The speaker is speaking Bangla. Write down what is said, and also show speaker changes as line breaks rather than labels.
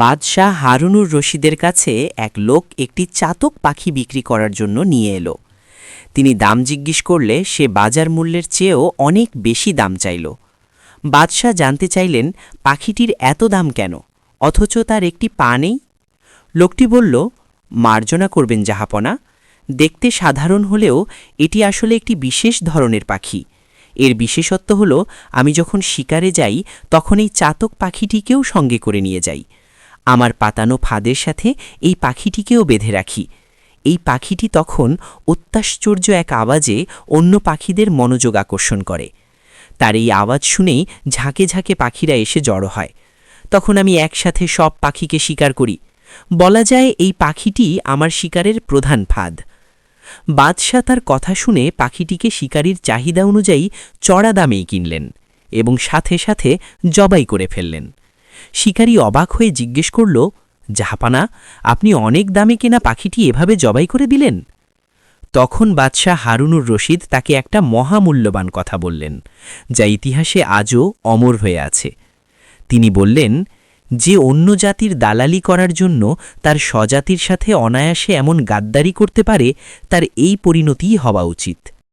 বাদশাহ হারুনুর রশিদের কাছে এক লোক একটি চাতক পাখি বিক্রি করার জন্য নিয়ে এলো। তিনি দাম জিজ্ঞেস করলে সে বাজার মূল্যের চেয়েও অনেক বেশি দাম চাইল। বাদশাহ জানতে চাইলেন পাখিটির এত দাম কেন, অথচ তার একটি পা নেই। লোকটি বলল, মার্জনা করবেন জাহাপনা, দেখতে সাধারণ হলেও এটি আসলে একটি বিশেষ ধরনের পাখি। এর বিশেষত্ব হল, আমি যখন শিকারে যাই তখন এই চাতক পাখিটিকেও সঙ্গে করে নিয়ে যাই। আমার পাতানো ফাঁদের সাথে এই পাখিটিকেও বেঁধে রাখি। এই পাখিটি তখন অত্যাশ্চর্য এক আওয়াজে অন্য পাখিদের মনোযোগ আকর্ষণ করে। তার এই আওয়াজ শুনেই ঝাঁকে ঝাঁকে পাখিরা এসে জড়ো হয়। তখন আমি একসাথে সব পাখিকে শিকার করি। বলা যায় এই পাখিটি আমার শিকারের প্রধান ফাঁদ। বাদশাহ তার কথা শুনে পাখিটিকে শিকারীর চাহিদা অনুযায়ী চড়া দামেই কিনলেন এবং সাথে সাথে জবাই করে ফেললেন। শিকারী অবাক হয়ে জিজ্ঞেস করল, জাহাপানা, আপনি অনেক দামে কেনা পাখিটি এভাবে জবাই করে দিলেন? তখন বাদশাহ হারুনুর রশিদ তাকে একটা মহামূল্যবান কথা বললেন, যা ইতিহাসে আজও অমর হয়ে আছে। তিনি বললেন, যে অন্য জাতির দালালি করার জন্য তার স্বজাতির সাথে অনায়াসে এমন গাদ্দারি করতে পারে, তার এই পরিণতিই হওয়া উচিত।